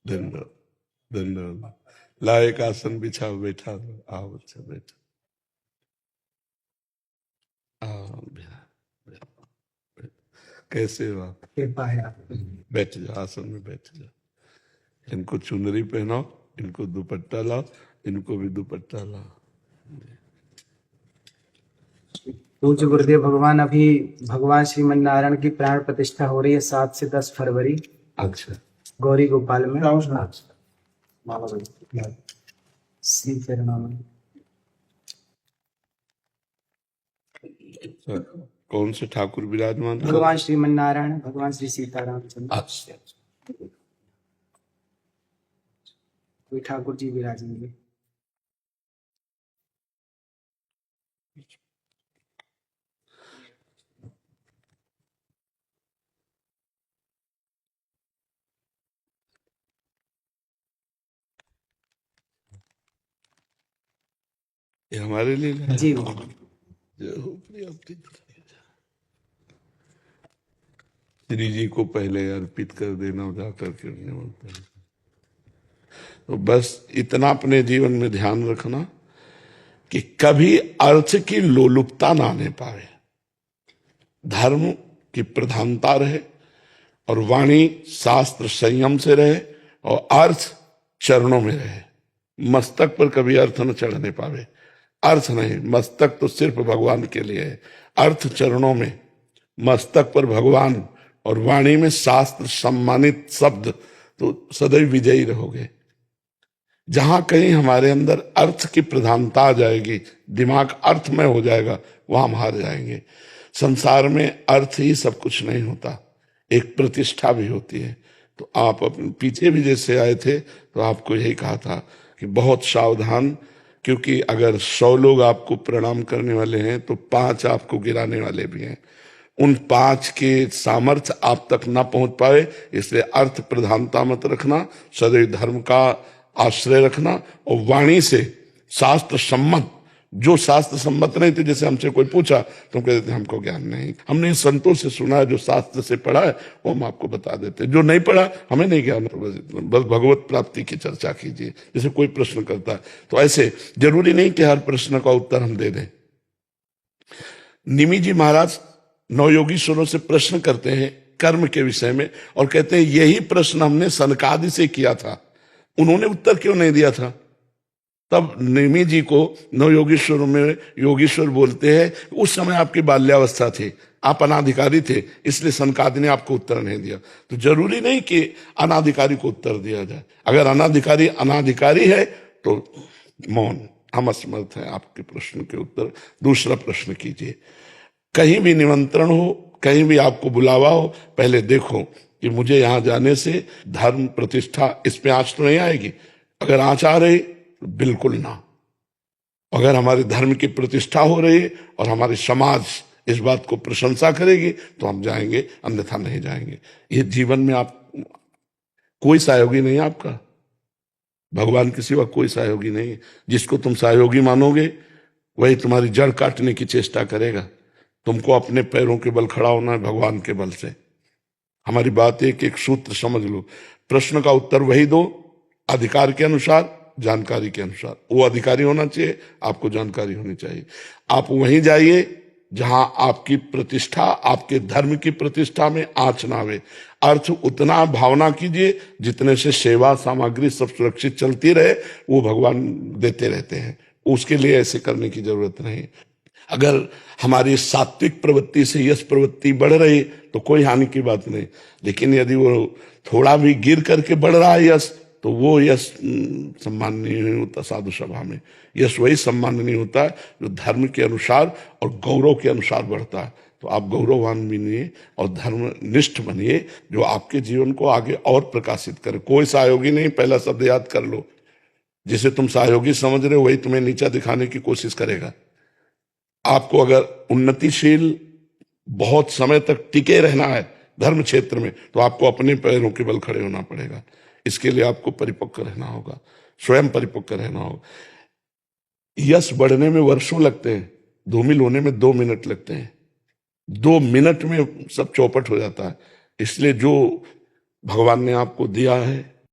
धन्यवाद धन्यवाद। ला एक आसन बिछाओ, बैठा दो, आओ बच्चा बैठो। कैसे हो आप? बैठ जाओ, आसन में बैठ जाओ। इनको चुनरी पहनाओ, इनको दुपट्टा लाओ, इनको भी दुपट्टा लाओ। पूज्य गुरुदेव भगवान, अभी भगवान श्रीमन नारायण की प्राण प्रतिष्ठा हो रही है 7 से 10 फरवरी। अच्छा, गौरी गोपाल में। श्री चरणों में। कौन से ठाकुर विराजमान? भगवान श्रीमन नारायण, भगवान श्री सीतारामचंद्र। अच्छा, कोई ठाकुर जी विराजेंगे। ये हमारे लिए है? जी श्री जी को पहले अर्पित कर देना, जाकर के बोलते हैं। तो बस इतना अपने जीवन में ध्यान रखना कि कभी अर्थ की लोलुपता ना आने पाए, धर्म की प्रधानता रहे और वाणी शास्त्र संयम से रहे और अर्थ चरणों में रहे। मस्तक पर कभी अर्थ न चढ़ने पावे, अर्थ नहीं, मस्तक तो सिर्फ भगवान के लिए है। अर्थ चरणों में, मस्तक पर भगवान और वाणी में शास्त्र सम्मानित शब्द, तो सदैव विजयी रहोगे। जहां कहीं हमारे अंदर अर्थ की प्रधानता आ जाएगी, दिमाग अर्थमय हो जाएगा, वहां हम हार जाएंगे। संसार में अर्थ ही सब कुछ नहीं होता, एक प्रतिष्ठा भी होती है। तो आप अपने पीछे भी जैसे आए थे तो आपको यही कहा था कि बहुत सावधान, क्योंकि अगर 100 लोग आपको प्रणाम करने वाले हैं तो 5 आपको गिराने वाले भी हैं। उन 5 के सामर्थ्य आप तक ना पहुंच पाए, इसलिए अर्थ प्रधानता मत रखना, सदैव धर्म का आश्रय रखना और वाणी से शास्त्र सम्मत, जो शास्त्र सम्मत नहीं थे, जैसे हमसे कोई पूछा तो हम कहते थे हमको ज्ञान नहीं, हमने संतों से सुना है, जो शास्त्र से पढ़ा है वो हम आपको बता देते, जो नहीं पढ़ा हमें नहीं ज्ञान। बस भगवत प्राप्ति की चर्चा कीजिए। जैसे कोई प्रश्न करता है तो ऐसे जरूरी नहीं कि हर प्रश्न का उत्तर हम दे दें। निमि जी महाराज नवयोगीश्वरों से प्रश्न करते हैं कर्म के विषय में और कहते हैं यही प्रश्न हमने सनकादि से किया था, उन्होंने उत्तर क्यों नहीं दिया था? तब निमि जी को नवयोगीश्वरों में योगीश्वर बोलते हैं, उस समय आपकी बाल्यावस्था थी, आप अनाधिकारी थे, इसलिए सनकादि ने आपको उत्तर नहीं दिया। तो जरूरी नहीं कि अनाधिकारी को उत्तर दिया जाए। अगर अनाधिकारी अनाधिकारी है तो मौन, हम असमर्थ हैं आपके प्रश्न के उत्तर। दूसरा प्रश्न कीजिए। कहीं भी निमंत्रण हो, कहीं भी आपको बुलावा हो, पहले देखो कि मुझे यहां जाने से धर्म प्रतिष्ठा इस पे आंच तो नहीं आएगी। अगर आंच आ रही तो बिल्कुल ना। अगर हमारे धर्म की प्रतिष्ठा हो रही है और हमारे समाज इस बात को प्रशंसा करेगी तो हम जाएंगे, अन्यथा नहीं जाएंगे। ये जीवन में आप कोई सहयोगी नहीं है आपका, भगवान के सिवा कोई सहयोगी नहीं है। जिसको तुम सहयोगी मानोगे वही तुम्हारी जड़ काटने की चेष्टा करेगा। तुमको अपने पैरों के बल खड़ा होना है, भगवान के बल से। हमारी बात एक एक सूत्र समझ लो। प्रश्न का उत्तर वही दो, अधिकार के अनुसार, जानकारी के अनुसार। वो अधिकारी होना चाहिए, आपको जानकारी होनी चाहिए। आप वहीं जाइए जहां आपकी प्रतिष्ठा, आपके धर्म की प्रतिष्ठा में आंच ना आवे। अर्थ उतना भावना कीजिए जितने से सेवा सामग्री सब सुरक्षित चलती रहे, वो भगवान देते रहते हैं। उसके लिए ऐसे करने की जरूरत नहीं। अगर हमारी सात्विक प्रवृत्ति से यश प्रवृत्ति बढ़ रही तो कोई हानि की बात नहीं, लेकिन यदि वो थोड़ा भी गिर करके बढ़ रहा है यश, तो वो यश सम्माननीय नहीं होता। साधु सभा में यश वही सम्माननीय होता है जो धर्म के अनुसार और गौरव के अनुसार बढ़ता है। तो आप गौरववान बनिए और धर्मनिष्ठ बनिए, जो आपके जीवन को आगे और प्रकाशित करे। कोई सहयोगी नहीं, पहला शब्द याद कर लो। जिसे तुम सहयोगी समझ रहे हो वही तुम्हें नीचा दिखाने की कोशिश करेगा। आपको अगर उन्नतिशील बहुत समय तक टिके रहना है धर्म क्षेत्र में, तो आपको अपने पैरों के बल खड़े होना पड़ेगा। इसके लिए आपको परिपक्व रहना होगा, स्वयं परिपक्व रहना होगा। यश बढ़ने में वर्षों लगते हैं, धूमिल होने में 2 मिनट लगते हैं। 2 मिनट में सब चौपट हो जाता है। इसलिए जो भगवान ने आपको दिया है